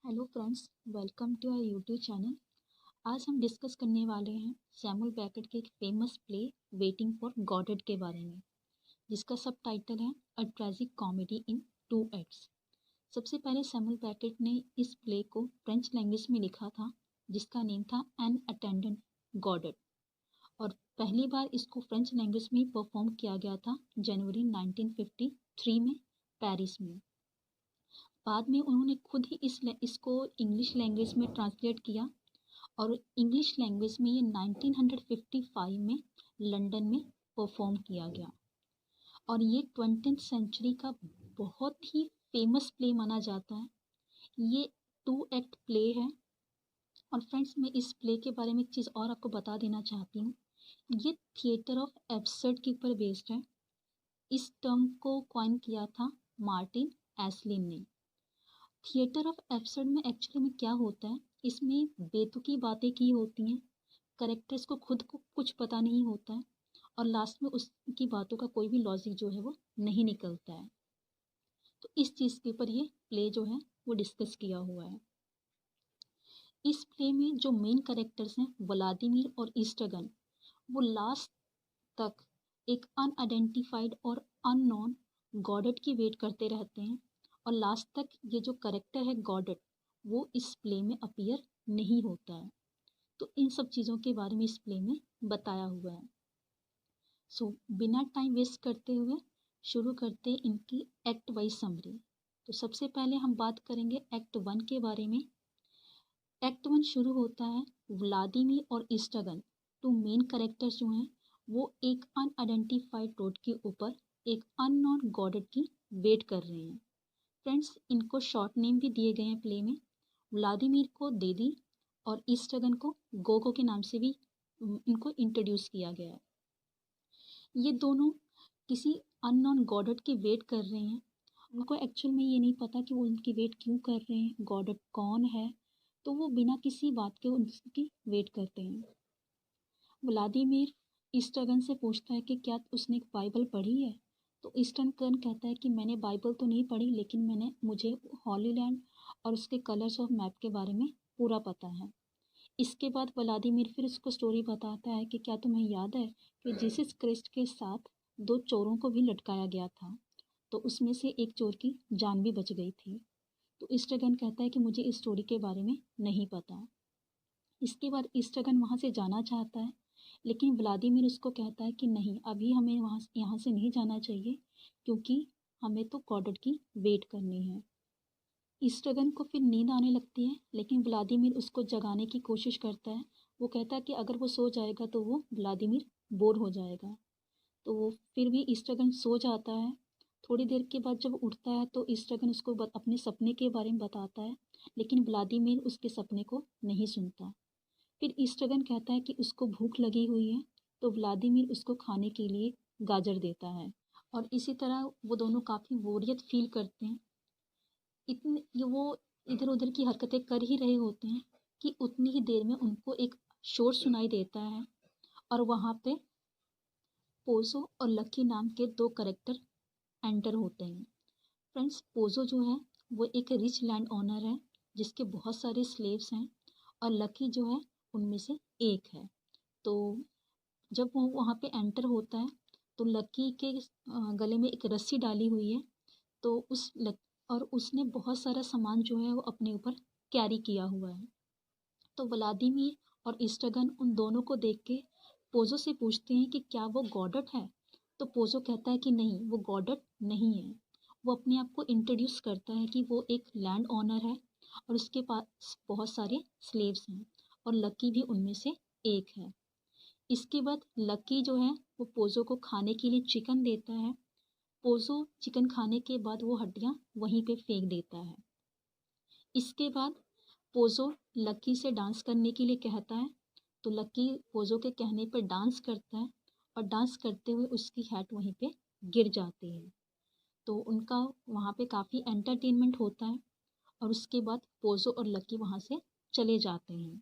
Hello friends, welcome to our YouTube channel. आज हम discuss करने वाले हैं सैमुअल बेकेट के एक फेमस प्ले वेटिंग फॉर गॉडेट के बारे में, जिसका सब टाइटल है अ ट्रेजिक कॉमेडी इन 2 एक्ट्स। सबसे पहले सैमुअल बेकेट ने इस प्ले को फ्रेंच लैंग्वेज में लिखा था, जिसका नेम था एन अटेंडेंट गॉडेट, और पहली बार इसको फ्रेंच लैंग्वेज में परफॉर्म किया गया था जनवरी 1953 में पेरिस में। बाद में उन्होंने खुद ही इसको इंग्लिश लैंग्वेज में ट्रांसलेट किया और इंग्लिश लैंग्वेज में ये 1955 में लंदन में परफॉर्म किया गया। और ये 20th सेंचुरी का बहुत ही फेमस प्ले माना जाता है। ये 2 एक्ट प्ले है। और फ्रेंड्स, मैं इस प्ले के बारे में एक चीज़ और आपको बता देना चाहती हूँ। ये थिएटर ऑफ एब्सर्ड के ऊपर बेस्ड है। इस टर्म को कॉइन किया था मार्टिन एस्लिन ने। थिएटर ऑफ एब्सर्ड में एक्चुअली में क्या होता है, इसमें बेतुकी बातें की होती हैं, करेक्टर्स को खुद को कुछ पता नहीं होता है और लास्ट में उसकी बातों का कोई भी लॉजिक जो है वो नहीं निकलता है। तो इस चीज़ के ऊपर ये प्ले जो है वो डिस्कस किया हुआ है। इस प्ले में जो मेन करेक्टर्स हैं व्लादिमीर और ईस्टगन, वो लास्ट तक एक अनआइडेंटिफाइड और अननोन गॉडेट की वेट करते रहते हैं और लास्ट तक ये जो करेक्टर है गॉडेट, वो इस प्ले में अपीयर नहीं होता है। तो इन सब चीज़ों के बारे में इस प्ले में बताया हुआ है। सो बिना टाइम वेस्ट करते हुए शुरू करते हैं इनकी एक्ट वाइज समरी। तो सबसे पहले हम बात करेंगे एक्ट 1 के बारे में। एक्ट 1 शुरू होता है व्लादिमीर और ईस्टगन, टू मेन करेक्टर्स जो हैं, वो एक अनआइडेंटिफाइड रोड के ऊपर एक अननोन गॉडेट की वेट कर रहे हैं। फ्रेंड्स, इनको शॉर्ट नेम भी दिए गए हैं प्ले में। व्लादिमीर को देदी और ईस्टगन को गोगो के नाम से भी इनको इंट्रोड्यूस किया गया है। ये दोनों किसी अननोन गॉडेट की वेट कर रहे हैं। उनको एक्चुअल में ये नहीं पता कि वो उनकी वेट क्यों कर रहे हैं, गॉडेट कौन है, तो वो बिना किसी बात के उनकी वेट करते हैं। व्लादिमीर ईस्टगन से पूछता है कि क्या उसने एक बाइबल पढ़ी है। तो ईस्टगन कहता है कि मैंने बाइबल तो नहीं पढ़ी, लेकिन मुझे हॉली लैंड और उसके कलर्स ऑफ मैप के बारे में पूरा पता है। इसके बाद व्लादिमीर फिर उसको स्टोरी बताता है कि क्या तुम्हें याद है कि जीसस क्रिस्ट के साथ 2 चोरों को भी लटकाया गया था, तो उसमें से एक चोर की जान भी बच गई थी। तो ईस्टगन कहता है कि मुझे इस स्टोरी के बारे में नहीं पता। इसके बाद ईस्टगन वहाँ से जाना चाहता है, लेकिन व्लादिमीर उसको कहता है कि नहीं, अभी हमें यहाँ से नहीं जाना चाहिए, क्योंकि हमें तो गॉडेट की वेट करनी है। ईस्टगन को फिर नींद आने लगती है, लेकिन व्लादिमीर उसको जगाने की कोशिश करता है। वो कहता है कि अगर वो सो जाएगा तो वो व्लादिमीर बोर हो जाएगा। तो वो फिर भी ईस्टगन सो जाता है। थोड़ी देर के बाद जब उठता है तो ईस्टगन उसको अपने सपने के बारे में बताता है, लेकिन व्लादिमीर उसके सपने को नहीं सुनता। फिर ईस्टगन कहता है कि उसको भूख लगी हुई है, तो व्लादिमीर उसको खाने के लिए गाजर देता है। और इसी तरह वो दोनों काफ़ी बोरियत फील करते हैं। इतने वो इधर उधर की हरकतें कर ही रहे होते हैं कि उतनी ही देर में उनको एक शोर सुनाई देता है और वहाँ पे पोजो और लकी नाम के 2 करेक्टर एंटर होते हैं। फ्रेंड्स, पोजो जो है वो एक रिच लैंड ओनर है जिसके बहुत सारे स्लेव्स हैं, और लकी जो है उनमें से एक है। तो जब वो वहाँ पे एंटर होता है तो लकी के गले में एक रस्सी डाली हुई है। तो और उसने बहुत सारा सामान जो है वो अपने ऊपर कैरी किया हुआ है। तो व्लादिमीर और ईस्टगन उन दोनों को देख के पोजो से पूछते हैं कि क्या वो गॉडेट है। तो पोजो कहता है कि नहीं, वो गॉडेट नहीं है। वो अपने आप को इंट्रोड्यूस करता है कि वो एक लैंड ओनर है और उसके पास बहुत सारे स्लेव्स हैं, और लकी भी उनमें से एक है। इसके बाद लकी जो है वो पोजो को खाने के लिए चिकन देता है। पोजो चिकन खाने के बाद वो हड्डियाँ वहीं पे फेंक देता है। इसके बाद पोजो लकी से डांस करने के लिए कहता है, तो लकी पोजो के कहने पर डांस करता है, और डांस करते हुए उसकी हैट वहीं पे गिर जाती है। तो उनका वहाँ पे काफ़ी एंटरटेनमेंट होता है, और उसके बाद पोजो और लकी वहाँ से चले जाते हैं,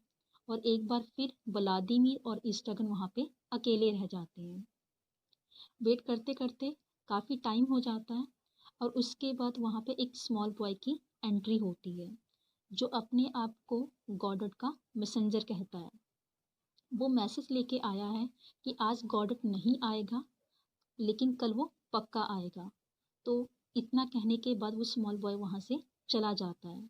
और एक बार फिर व्लादिमीर और ईस्टगन वहाँ पे अकेले रह जाते हैं। वेट करते करते काफ़ी टाइम हो जाता है, और उसके बाद वहाँ पे एक स्मॉल बॉय की एंट्री होती है। जो अपने आप को गॉडेट का मैसेंजर कहता है, वो मैसेज लेके आया है कि आज गॉडेट नहीं आएगा, लेकिन कल वो पक्का आएगा। तो इतना कहने के बाद वो स्मॉल बॉय वहाँ से चला जाता है।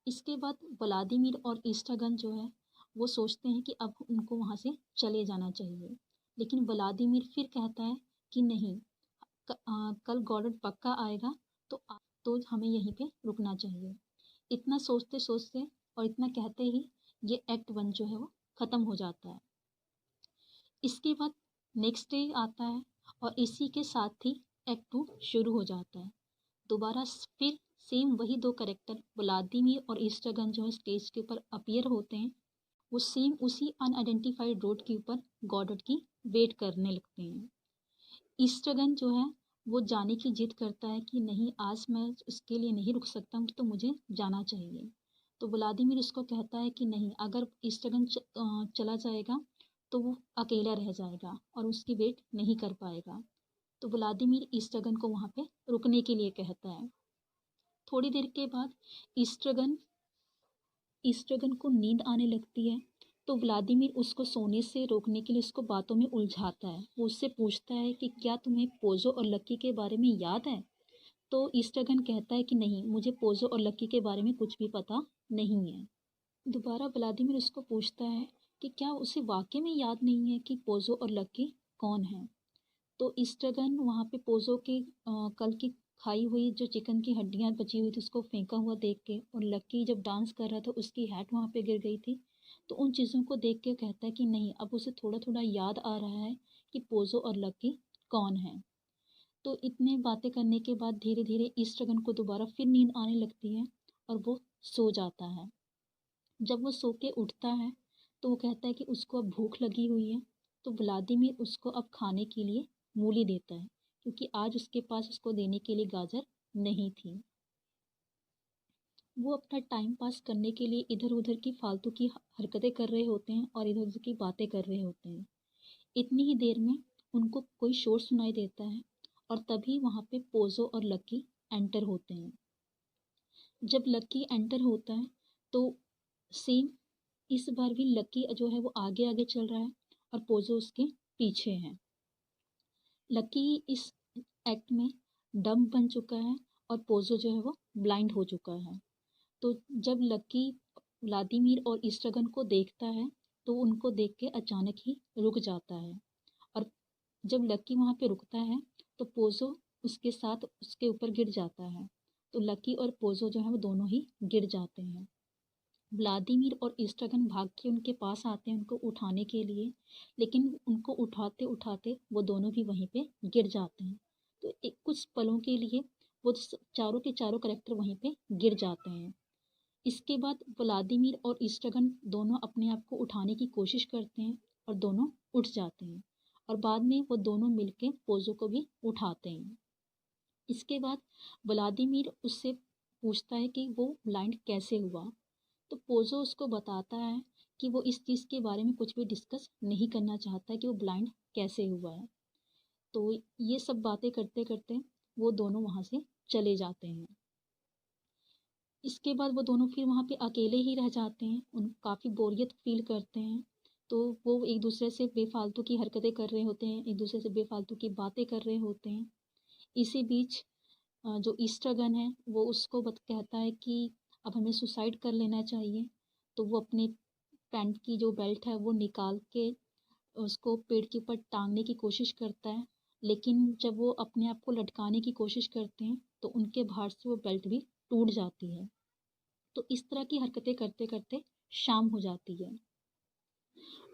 इसके बाद व्लादिमीर और ईस्ट्रागन जो है वो सोचते हैं कि अब उनको वहाँ से चले जाना चाहिए, लेकिन व्लादिमीर फिर कहता है कि नहीं, कल गॉडेट पक्का आएगा, तो हमें यहीं पे रुकना चाहिए। इतना सोचते सोचते और इतना कहते ही ये एक्ट 1 जो है वो ख़त्म हो जाता है। इसके बाद नेक्स्ट डे आता है और इसी के साथ ही एक्ट 2 शुरू हो जाता है। दोबारा फिर सेम वही दो करेक्टर व्लादिमीर और ईस्ट्रागन जो है स्टेज के ऊपर अपीयर होते हैं। वो सेम उसी अनआइडेंटिफाइड रोड के ऊपर गॉडेट की वेट करने लगते हैं। ईस्ट्रागन जो है वो जाने की जिद करता है कि नहीं, आज मैं उसके लिए नहीं रुक सकता हूँ, तो मुझे जाना चाहिए। तो व्लादिमीर उसको कहता है कि नहीं, अगर ईस्ट्रागन चला जाएगा तो वो अकेला रह जाएगा और उसकी वेट नहीं कर पाएगा। तो व्लादिमीर ईस्ट्रागन को वहाँ पे रुकने के लिए कहता है। थोड़ी देर के बाद ईस्ट्रागन को नींद आने लगती है, तो व्लादिमीर उसको सोने से रोकने के लिए उसको बातों में उलझाता है। वो उससे पूछता है कि क्या तुम्हें पोजो और लक्की के बारे में याद है? तो ईस्ट्रागन कहता है कि नहीं, मुझे पोजो और लक्की के बारे में कुछ भी पता नहीं है। दोबारा व्लादिमीर उसको पूछता है कि क्या उसे वाकई में याद नहीं है कि पोजो और लक्की कौन है? तो ईस्ट्रागन वहाँ पे पोजो के कल की खाई हुई जो चिकन की हड्डियाँ बची हुई थी उसको फेंका हुआ देख के, और लक्की जब डांस कर रहा था उसकी हैट वहाँ पे गिर गई थी, तो उन चीज़ों को देख के कहता है कि नहीं, अब उसे थोड़ा थोड़ा याद आ रहा है कि पोजो और लक्की कौन है। तो इतने बातें करने के बाद धीरे धीरे ईस्ट्रागन को दोबारा फिर नींद आने लगती है और वो सो जाता है। जब वो सो के उठता है तो वो कहता है कि उसको अब भूख लगी हुई है। तो व्लादिमीर उसको अब खाने के लिए मूली देता है, क्योंकि आज उसके पास उसको देने के लिए गाजर नहीं थी। वो अपना टाइम पास करने के लिए इधर उधर की फालतू की हरकतें कर रहे होते हैं और इधर उधर की बातें कर रहे होते हैं। इतनी ही देर में उनको कोई शोर सुनाई देता है और तभी वहाँ पे पोजो और लक्की एंटर होते हैं। जब लक्की एंटर होता है तो सेम इस बार भी लक्की जो है वो आगे आगे चल रहा है और पोजो उसके पीछे है। लक्की इस एक्ट में डम बन चुका है और पोजो जो है वो ब्लाइंड हो चुका है। तो जब लक्की व्लादिमीर और ईस्ट्रागन को देखता है तो उनको देख के अचानक ही रुक जाता है, और जब लक्की वहाँ पे रुकता है तो पोजो उसके साथ उसके ऊपर गिर जाता है। तो लक्की और पोजो जो है वो दोनों ही गिर जाते हैं। व्लादिमीर और ईस्ट्रागन भाग के उनके पास आते हैं उनको उठाने के लिए, लेकिन उनको उठाते उठाते वो दोनों भी वहीं पे गिर जाते हैं। तो एक कुछ पलों के लिए वो चारों के चारों करेक्टर वहीं पे गिर जाते हैं। इसके बाद व्लादिमीर और ईस्ट्रागन दोनों अपने आप को उठाने की कोशिश करते हैं और दोनों उठ जाते हैं, और बाद में वो दोनों मिलके पोजो को भी उठाते हैं। इसके बाद व्लादिमीर उससे पूछता है कि वो ब्लाइंड कैसे हुआ। तो पोजो उसको बताता है कि वो इस चीज़ के बारे में कुछ भी डिस्कस नहीं करना चाहता कि वो ब्लाइंड कैसे हुआ है। तो ये सब बातें करते करते वो दोनों वहाँ से चले जाते हैं। इसके बाद वो दोनों फिर वहाँ पे अकेले ही रह जाते हैं, उन काफ़ी बोरियत फील करते हैं। तो वो एक दूसरे से बेफालतू की हरकतें कर रहे होते हैं, एक दूसरे से बेफालतू की बातें कर रहे होते हैं। इसी बीच जो ईस्ट्रागन है वो उसको कहता है कि अब हमें सुसाइड कर लेना चाहिए। तो वो अपने पैंट की जो बेल्ट है वो निकाल के उसको पेड़ के ऊपर टांगने की कोशिश करता है, लेकिन जब वो अपने आप को लटकाने की कोशिश करते हैं तो उनके भार से वो बेल्ट भी टूट जाती है। तो इस तरह की हरकतें करते करते शाम हो जाती है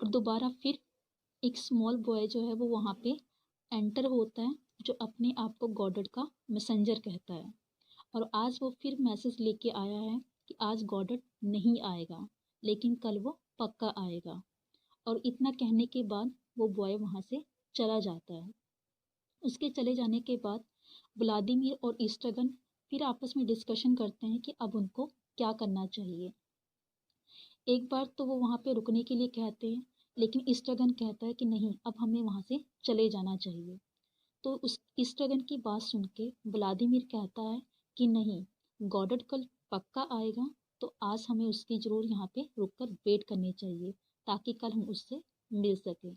और दोबारा फिर एक स्मॉल बॉय जो है वो वहाँ पे एंटर होता है, जो अपने आप को गॉडेट का मैसेंजर कहता है। और आज वो फिर मैसेज लेके आया है कि आज गॉडेट नहीं आएगा, लेकिन कल वो पक्का आएगा। और इतना कहने के बाद वो बॉय वहाँ से चला जाता है। उसके चले जाने के बाद व्लादिमीर और ईस्ट्रागन फिर आपस में डिस्कशन करते हैं कि अब उनको क्या करना चाहिए। एक बार तो वो वहाँ पे रुकने के लिए कहते हैं, लेकिन ईस्ट्रागन कहता है कि नहीं, अब हमें वहाँ से चले जाना चाहिए। तो उस ईस्ट्रागन की बात सुन के व्लादिमीर कहता है कि नहीं, गॉडेट कल पक्का आएगा तो आज हमें उसकी ज़रूर यहाँ पे रुक कर वेट करनी चाहिए ताकि कल हम उससे मिल सकें।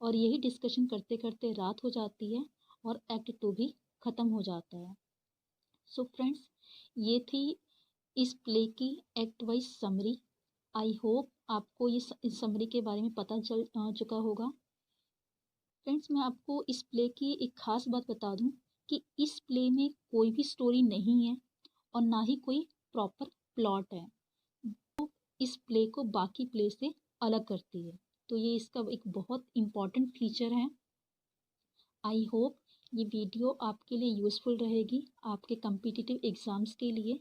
और यही डिस्कशन करते करते रात हो जाती है और एक्ट 2 भी ख़त्म हो जाता है। सो फ्रेंड्स, ये थी इस प्ले की act wise summary. I hope आपको इस समरी के बारे में पता चल चुका होगा। फ्रेंड्स, मैं आपको इस प्ले की एक ख़ास बात बता दूं कि इस प्ले में कोई भी स्टोरी नहीं है और ना ही कोई प्रॉपर प्लॉट है। इस प्ले को बाकी प्ले से अलग करती है, तो ये इसका एक बहुत इम्पॉर्टेंट फीचर है। आई होप ये वीडियो आपके लिए यूज़फुल रहेगी आपके कम्पिटिटिव एग्ज़ाम्स के लिए।